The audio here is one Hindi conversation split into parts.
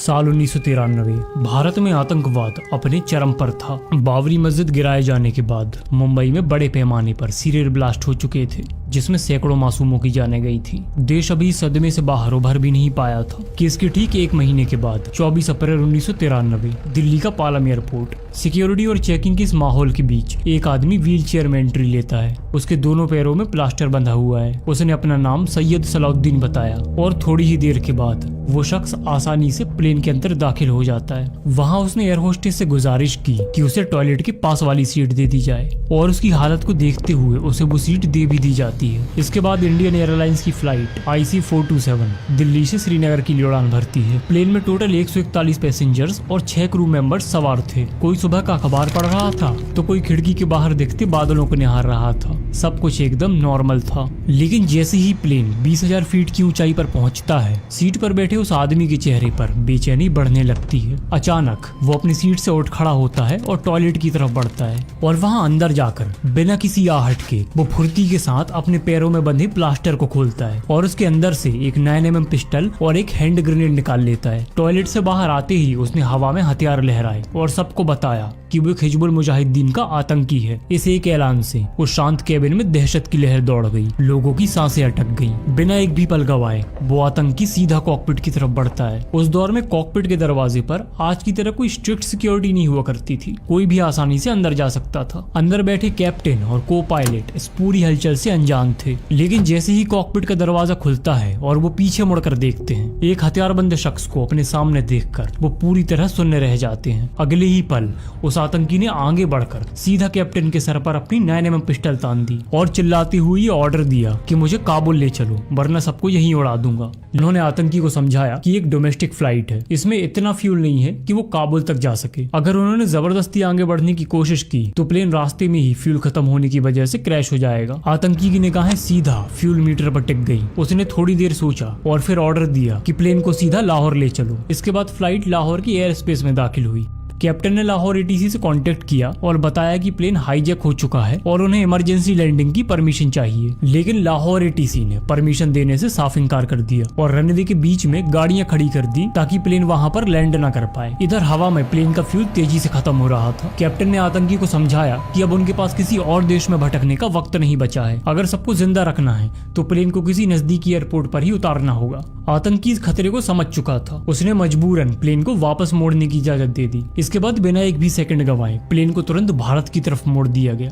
साल 1993 भारत में आतंकवाद अपने चरम पर था। बाबरी मस्जिद गिराए जाने के बाद मुंबई में बड़े पैमाने पर सीरियल ब्लास्ट हो चुके थे, जिसमें सैकड़ों मासूमों की जानें गई थी। देश अभी सदमे से बाहर उभर भी नहीं पाया था कि इसके ठीक एक महीने के बाद 24 अप्रैल 1993 दिल्ली का पालम एयरपोर्ट सिक्योरिटी और चेकिंग के इस माहौल के बीच एक आदमी व्हील चेयर में एंट्री लेता है। उसके दोनों पैरों में प्लास्टर बंधा हुआ है। उसने अपना नाम सैयद सलाउद्दीन बताया और थोड़ी ही देर के बाद वो शख्स आसानी से प्लेन के अंदर दाखिल हो जाता है। वहाँ उसने एयर होस्टेस से गुजारिश की कि उसे टॉयलेट के पास वाली सीट दे दी जाए और उसकी हालत को देखते हुए उसे वो सीट दे भी दी जाती है। इसके बाद इंडियन एयरलाइंस की फ्लाइट IC427 दिल्ली से श्रीनगर के लिए उड़ान भरती है। प्लेन में टोटल 141 पैसेंजर्स और 6 क्रू मेंबर्स सवार थे। कोई सुबह का अखबार पढ़ रहा था तो कोई खिड़की के बाहर दिखते बादलों को निहार रहा था। सब कुछ एकदम नॉर्मल था। लेकिन जैसे ही प्लेन 20,000 फीट की ऊंचाई पर पहुंचता है, सीट पर बैठे उस आदमी के चेहरे पर बेचैनी बढ़ने लगती है। अचानक वो अपनी सीट से उठ खड़ा होता है और टॉयलेट की तरफ बढ़ता है और वहां अंदर जाकर बिना किसी आहट के वो फुर्ती के साथ अपने पैरों में बंधे प्लास्टर को खोलता है और उसके अंदर से एक 9mm पिस्टल और एक हैंड ग्रेनेड निकाल लेता है। टॉयलेट से बाहर आते ही उसने हवा में हथियार लहराए और सबको बताया कि वो हिजबुल मुजाहिदीन का आतंकी है। इस एक ऐलान से उस शांत केबिन में दहशत की लहर दौड़ गई। लोगों की सांसें अटक गईं। बिना एक भी पल गवाए वो आतंकी सीधा कॉकपिट की तरफ बढ़ता है। उस दौर में कॉकपिट के दरवाजे पर आज की तरह कोई स्ट्रिक्ट सिक्योरिटी नहीं हुआ करती थी। कोई भी आसानी से अंदर जा सकता था। अंदर बैठे कैप्टन और को पायलट इस पूरी हलचल से अनजान थे। लेकिन जैसे ही कॉकपिट का दरवाजा खुलता है और वो पीछे मुड़कर देखते हैं, एक हथियारबंद शख्स को अपने सामने देखकर वो पूरी तरह सुन्न रह जाते हैं। अगले ही पल उस आतंकी ने आगे बढ़कर सीधा कैप्टन के सर पर अपनी 9mm पिस्टल तान दी और चिल्लाते हुए ऑर्डर दिया कि मुझे काबुल ले चलो, वरना सबको यहीं उड़ा दूंगा। उन्होंने आतंकी को समझाया कि एक डोमेस्टिक फ्लाइट है, इसमें इतना फ्यूल नहीं है कि वो काबुल तक जा सके। अगर उन्होंने जबरदस्ती आगे बढ़ने की कोशिश की तो प्लेन रास्ते में ही फ्यूल खत्म होने की वजह से क्रैश हो जाएगा। आतंकी की निगाहें सीधा फ्यूल मीटर पर टिक गई। उसने थोड़ी देर सोचा और फिर ऑर्डर दिया कि प्लेन को सीधा लाहौर ले चलो। इसके बाद फ्लाइट लाहौर की एयर स्पेस में दाखिल हुई। कैप्टन ने लाहौर ATC से कांटेक्ट किया और बताया कि प्लेन हाईजैक हो चुका है और उन्हें इमरजेंसी लैंडिंग की परमिशन चाहिए। लेकिन लाहौर ATC ने परमिशन देने से साफ इनकार कर दिया और रनवे के बीच में गाड़ियां खड़ी कर दी ताकि प्लेन वहां पर लैंड न कर पाए। इधर हवा में प्लेन का फ्यूल तेजी से खत्म हो रहा था। कैप्टन ने आतंकी को समझाया कि अब उनके पास किसी और देश में भटकने का वक्त नहीं बचा है। अगर सबको जिंदा रखना है तो प्लेन को किसी नजदीकी एयरपोर्ट पर ही उतारना होगा। आतंकी इस खतरे को समझ चुका था। उसने मजबूरन प्लेन को वापस मोड़ने की इजाजत दे दी। इसके बाद बिना एक भी सेकंड गंवाए प्लेन को तुरंत भारत की तरफ मोड़ दिया गया।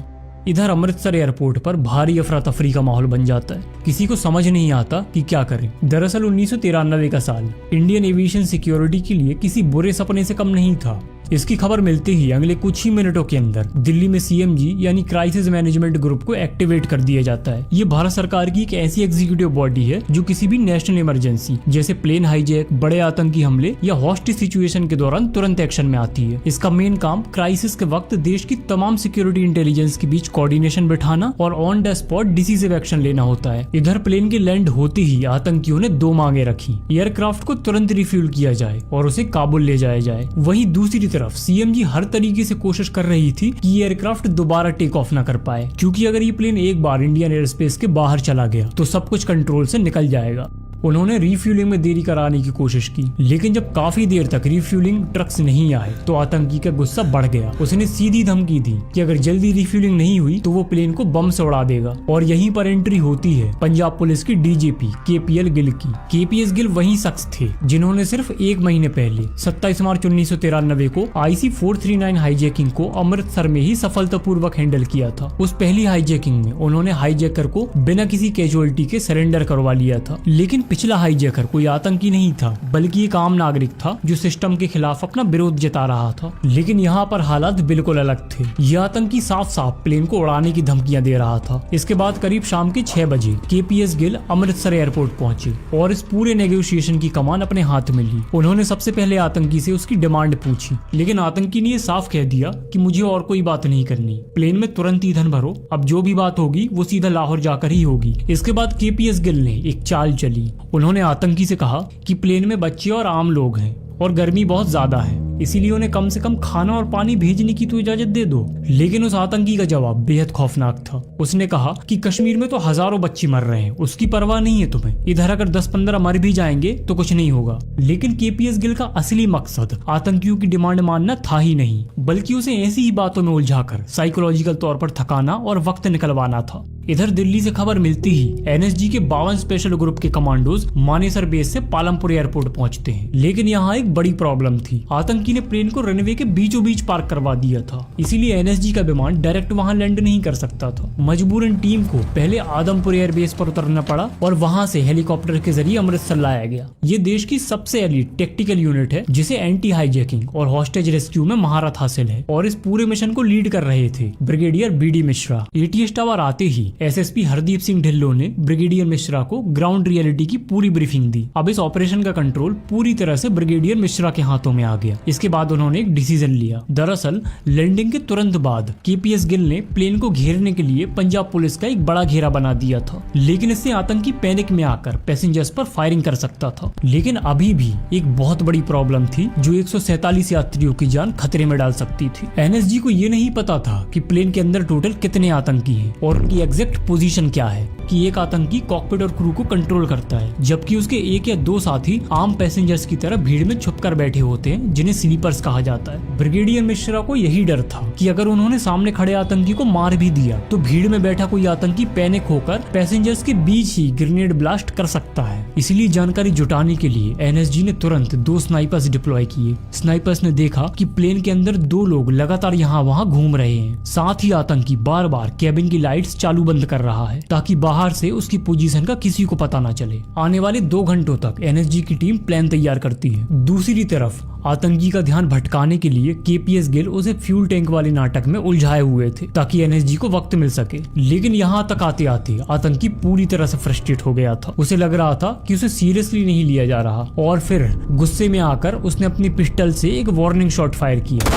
इधर अमृतसर एयरपोर्ट पर भारी अफरा तफरी का माहौल बन जाता है। किसी को समझ नहीं आता कि क्या करें। दरअसल 1993 का साल इंडियन एविएशन सिक्योरिटी के लिए किसी बुरे सपने से कम नहीं था। इसकी खबर मिलते ही अगले कुछ ही मिनटों के अंदर दिल्ली में CMG यानी क्राइसिस मैनेजमेंट ग्रुप को एक्टिवेट कर दिया जाता है। ये भारत सरकार की एक ऐसी एग्जीक्यूटिव बॉडी है जो किसी भी नेशनल इमरजेंसी जैसे प्लेन हाईजैक, बड़े आतंकी हमले या हॉस्टेज सिचुएशन के दौरान तुरंत एक्शन में आती है। इसका मेन काम क्राइसिस के वक्त देश की तमाम सिक्योरिटी इंटेलिजेंस के बीच कोऑर्डिनेशन बिठाना और on the spot decisive action लेना होता है। इधर प्लेन के लैंड होते ही आतंकियों ने 2 मांगे रखी। एयरक्राफ्ट को तुरंत रिफ्यूल किया जाए और उसे काबुल ले जाया जाए। वहीं दूसरी तरफ CMG हर तरीके से कोशिश कर रही थी कि एयरक्राफ्ट दोबारा टेक ऑफ न कर पाए, क्योंकि अगर ये प्लेन एक बार इंडियन एयर स्पेस के बाहर चला गया तो सब कुछ कंट्रोल से निकल जाएगा। उन्होंने रिफ्यूलिंग में देरी कराने की कोशिश की, लेकिन जब काफी देर तक रिफ्यूलिंग ट्रक्स नहीं आए तो आतंकी का गुस्सा बढ़ गया। उसने सीधी धमकी दी कि अगर जल्दी रिफ्यूलिंग नहीं हुई तो वो प्लेन को बम से उड़ा देगा। और यहीं पर एंट्री होती है पंजाब पुलिस की DGP KPL गिल की। KPS गिल वही शख्स थे जिन्होंने सिर्फ 1 महीने पहले 27 मार्च 1993 को IC439 हाईजैकिंग को अमृतसर में ही सफलतापूर्वक हैंडल किया था। उस पहली हाईजैकिंग में उन्होंने हाईजैकर को बिना किसी कैजुअलिटी के सरेंडर करवा लिया था। लेकिन पिछला हाईजैकर कोई आतंकी नहीं था, बल्कि एक आम नागरिक था जो सिस्टम के खिलाफ अपना विरोध जता रहा था। लेकिन यहाँ पर हालात बिल्कुल अलग थे। यह आतंकी साफ साफ प्लेन को उड़ाने की धमकियां दे रहा था। इसके बाद करीब शाम के 6 बजे KPS गिल अमृतसर एयरपोर्ट पहुंचे और इस पूरे नेगोशिएशन की कमान अपने हाथ में ली। उन्होंने सबसे पहले आतंकी से उसकी डिमांड पूछी, लेकिन आतंकी ने साफ कह दिया कि मुझे और कोई बात नहीं करनी, प्लेन में तुरंत ईंधन भरो, अब जो भी बात होगी वो सीधा लाहौर जाकर ही होगी। इसके बाद KPS गिल ने एक चाल चली। उन्होंने आतंकी से कहा कि प्लेन में बच्चे और आम लोग हैं और गर्मी बहुत ज्यादा है, इसीलिए उन्हें कम से कम खाना और पानी भेजने की तो इजाजत दे दो। लेकिन उस आतंकी का जवाब बेहद खौफनाक था। उसने कहा कि कश्मीर में तो हजारों बच्चे मर रहे हैं, उसकी परवाह नहीं है तुम्हें। इधर अगर 10-15 मर भी जाएंगे तो कुछ नहीं होगा। लेकिन केपीएस गिल का असली मकसद आतंकियों की डिमांड मानना था ही नहीं, बल्कि उसे ऐसी ही बातों में उलझाकर साइकोलॉजिकल तौर पर थकाना और वक्त निकलवाना था। इधर दिल्ली से खबर मिलती ही एनएसजी के 52 स्पेशल ग्रुप के कमांडोज मानेसर बेस से पालमपुर एयरपोर्ट पहुंचते हैं। लेकिन यहाँ एक बड़ी प्रॉब्लम थी। आतंकी ने प्लेन को रनवे के बीचों बीच पार्क करवा दिया था, इसीलिए एनएसजी का विमान डायरेक्ट वहां लैंड नहीं कर सकता था। मजबूरन टीम को पहले आदमपुर एयरबेस पर उतरना पड़ा और वहां से हेलीकॉप्टर के जरिए अमृतसर लाया गया। ये देश की सबसे एलीट टेक्टिकल यूनिट है जिसे एंटी हाईजैकिंग और हॉस्टेज रेस्क्यू में महारत हासिल है, और इस पूरे मिशन को लीड कर रहे थे brigadier BD Mishra. ATS tower आते ही एसएसपी हरदीप सिंह ढिल्लों ने ब्रिगेडियर मिश्रा को ग्राउंड रियलिटी की पूरी ब्रीफिंग दी। अब इस ऑपरेशन का कंट्रोल पूरी तरह से ब्रिगेडियर मिश्रा के हाथों में आ गया। इसके बाद उन्होंने एक डिसीजन लिया। दरअसल लैंडिंग के तुरंत बाद केपीएस गिल ने प्लेन को घेरने के लिए पंजाब पुलिस का एक बड़ा घेरा बना दिया था, लेकिन इससे आतंकी पैनिक में आकर पैसेंजर्स पर फायरिंग कर सकता था। लेकिन अभी भी एक बहुत बड़ी प्रॉब्लम थी जो 147 यात्रियों की जान खतरे में डाल सकती थी। एनएसजी को ये नहीं पता था कि प्लेन के अंदर टोटल कितने आतंकी हैं और उनकी एग्जैक्ट पोजीशन क्या है। कि एक आतंकी कॉकपिट और क्रू को कंट्रोल करता है, जबकि उसके 1 या 2 साथी आम पैसेंजर्स की तरह भीड़ में छुपकर बैठे होते हैं, जिन्हें स्लीपर्स कहा जाता है। ब्रिगेडियर मिश्रा को यही डर था कि अगर उन्होंने सामने खड़े आतंकी को मार भी दिया तो भीड़ में बैठा कोई आतंकी पैनिक होकर पैसेंजर्स के बीच ही ग्रेनेड ब्लास्ट कर सकता है। इसलिए जानकारी जुटाने के लिए एनएसजी ने तुरंत 2 स्नाइपर्स डिप्लॉय किए। स्नाइपर्स ने देखा कि प्लेन के अंदर 2 लोग लगातार यहाँ वहाँ घूम रहे हैं। साथ ही आतंकी बार बार कैबिन की लाइट्स चालू बंद कर रहा है ताकि बाहर से उसकी पोजीशन का किसी को पता ना चले। आने वाले 2 घंटों तक एनएसजी की टीम प्लान तैयार करती है। दूसरी तरफ आतंकी का ध्यान भटकाने के लिए केपीएस गिल उसे फ्यूल टैंक वाले नाटक में उलझाए हुए थे ताकि एनएसजी को वक्त मिल सके। लेकिन यहाँ तक आते आते आतंकी पूरी तरह से फ्रस्ट्रेट हो गया था। उसे लग रहा था कि उसे सीरियसली नहीं लिया जा रहा, और फिर गुस्से में आकर उसने अपनी पिस्टल से एक वार्निंग शॉट फायर किया।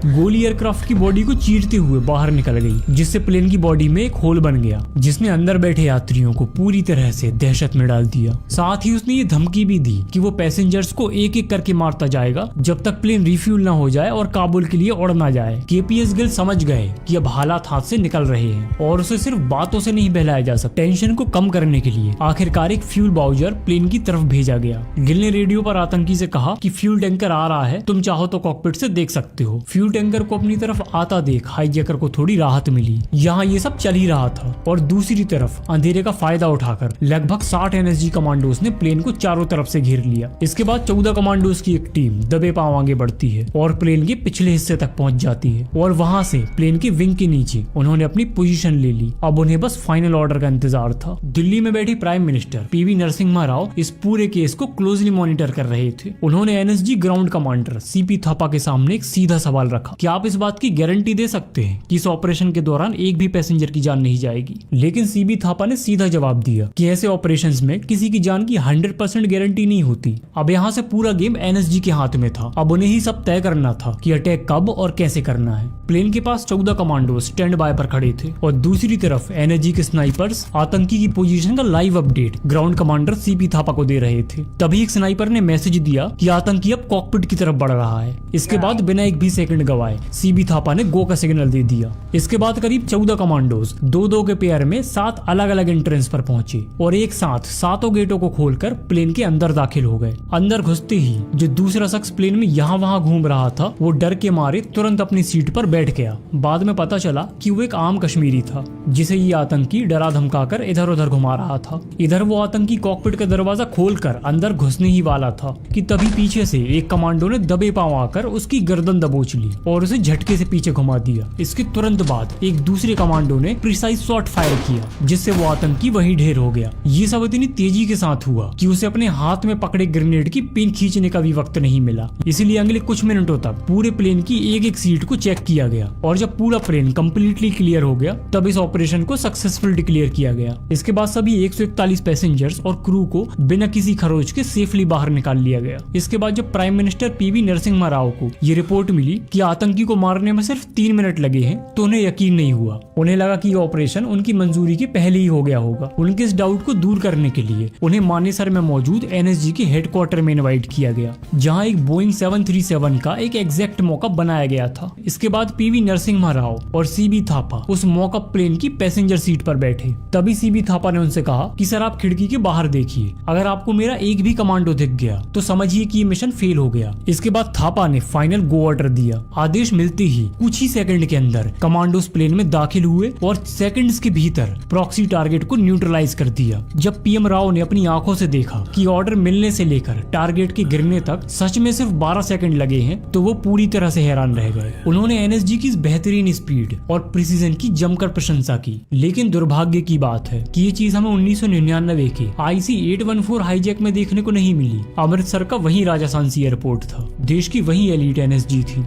गोली एयरक्राफ्ट की बॉडी को चीरते हुए बाहर निकल गई, जिससे प्लेन की बॉडी में एक होल बन गया, जिसने अंदर बैठे यात्रियों को पूरी तरह से दहशत में डाल दिया। साथ ही उसने ये धमकी भी दी कि वो पैसेंजर्स को एक एक करके मारता जाएगा जब तक प्लेन रिफ्यूल ना हो जाए और काबुल के लिए उड़ ना जाए। केपीएस गिल समझ गए कि अब हालात हाथ से निकल रहे हैं और उसे सिर्फ बातों से नहीं बहलाया जा सकता। टेंशन को कम करने के लिए आखिरकार एक फ्यूल बाउजर प्लेन की तरफ भेजा गया। गिल ने रेडियो पर आतंकी से कहा कि फ्यूल टैंकर आ रहा है, तुम चाहो तो कॉकपिट से देख सकते हो। फ्यूल टैंकर को अपनी तरफ आता देख हाईजैकर को थोड़ी राहत मिली। यहाँ ये सब चल ही रहा था और दूसरी तरफ अंधेरे का फायदा उठाकर लगभग 60 एनएसजी कमांडोज ने प्लेन को चारों तरफ से घेर लिया। इसके बाद 14 कमांडोज की एक टीम दबे पांव आगे बढ़ती है और प्लेन के पिछले हिस्से तक पहुंच जाती है, और वहां से प्लेन के विंग के नीचे उन्होंने अपनी पोजीशन ले ली। अब उन्हें बस फाइनल ऑर्डर का इंतजार था। दिल्ली में बैठी prime minister PV Narasimha Rao इस पूरे केस को क्लोजली मॉनिटर कर रहे थे। उन्होंने NSG ground commander CP Thapa के सामने एक सीधा सवाल रखा कि आप इस बात की गारंटी दे सकते हैं कि इस ऑपरेशन के दौरान एक भी पैसेंजर की जान नहीं जाएगी। लेकिन सीबी थापा ने सीधा जवाब दिया कि ऐसे ऑपरेशंस में किसी की जान की 100% गारंटी नहीं होती। अब यहाँ से पूरा गेम एनएसजी के हाथ में था। अब उन्हें ही सब तय करना था कि अटैक कब और कैसे करना है। प्लेन के पास 14 कमांडो स्टैंड बाय पर खड़े थे और दूसरी तरफ एनएसजी के स्नाइपर्स आतंकी की पोजीशन का live update ground commander CP Thapa को दे रहे थे। तभी एक स्नाइपर ने मैसेज दिया कि आतंकी अब कॉकपिट की तरफ बढ़ रहा है। इसके बाद बिना एक भी सेकंड गवाए सीबी थापा ने गो का सिग्नल दे दिया। इसके बाद करीब 14 कमांडोज 2-2 के पेयर में 7 अलग अलग एंट्रेंस पर पहुंचे और एक साथ सातों गेटों को खोलकर प्लेन के अंदर दाखिल हो गए। अंदर घुसते ही जो दूसरा शख्स प्लेन में यहाँ वहाँ घूम रहा था वो डर के मारे तुरंत अपनी सीट पर बैठ गया। बाद में पता चला कि वो एक आम कश्मीरी था जिसे ये आतंकी डरा धमकाकर इधर उधर घुमा रहा था। इधर वो आतंकी कॉकपिट का दरवाजा खोलकर अंदर घुसने ही वाला था कि तभी पीछे से एक कमांडो ने दबे पांव आकर उसकी गर्दन दबोच ली और उसे झटके से पीछे घुमा दिया। इसके तुरंत बाद एक दूसरे कमांडो ने प्रिसाइज शॉट फायर किया जिससे वो आतंकी वहीं ढेर हो गया। ये सब इतनी तेजी के साथ हुआ कि उसे अपने हाथ में पकड़े ग्रेनेड की पिन खींचने का भी वक्त नहीं मिला। इसलिए अगले कुछ मिनटों तक पूरे प्लेन की एक एक सीट को चेक किया गया और जब पूरा प्लेन कंप्लीटली क्लियर हो गया तब इस ऑपरेशन को सक्सेसफुल डिक्लेयर किया गया। इसके बाद सभी 141 पैसेंजर्स और क्रू को बिना किसी खरोच के सेफली बाहर निकाल लिया गया। इसके बाद जब prime minister PV Narasimha Rao को ये रिपोर्ट मिली कि आतंकी को मारने में सिर्फ 3 मिनट लगे हैं तो उन्हें यकीन नहीं हुआ। उन्हें लगा कि ऑपरेशन उनकी मंजूरी के पहले ही हो गया होगा। उनके इस डाउट को दूर करने के लिए उन्हें मानेसर में मौजूद एनएसजी के हेडक्वार्टर में इनवाइट किया गया, जहां एक बोइंग 737 का एक एग्जैक्ट मॉकअप बनाया गया था। इसके बाद पीवी नरसिम्हा राव और सीबी थापा उस मॉकअप प्लेन की पैसेंजर सीट पर बैठे। तभी सीबी थापा ने उनसे कहा कि सर आप खिड़की के बाहर देखिए, अगर आपको मेरा एक भी कमांडो दिख गया तो समझिए कि ये मिशन फेल हो गया। इसके बाद थापा ने फाइनल गो ऑर्डर दिया। आदेश मिलते ही कुछ ही सेकंड के अंदर कमांडोज प्लेन में दाखिल हुए और सेकंड्स के भीतर प्रॉक्सी टारगेट को न्यूट्रलाइज कर दिया। जब पीएम राव ने अपनी आंखों से देखा कि ऑर्डर मिलने से लेकर टारगेट के गिरने तक सच में सिर्फ 12 सेकंड लगे हैं तो वो पूरी तरह से हैरान रह गए। उन्होंने एनएसजी की इस बेहतरीन स्पीड और प्रिसीजन की जमकर प्रशंसा की। लेकिन दुर्भाग्य की बात है कि ये चीज हमें 1999 के IC-814 हाईजैक में देखने को नहीं मिली। अमृतसर का वही राजासांसी एयरपोर्ट था, देश की वही एलीट एनएसजी थी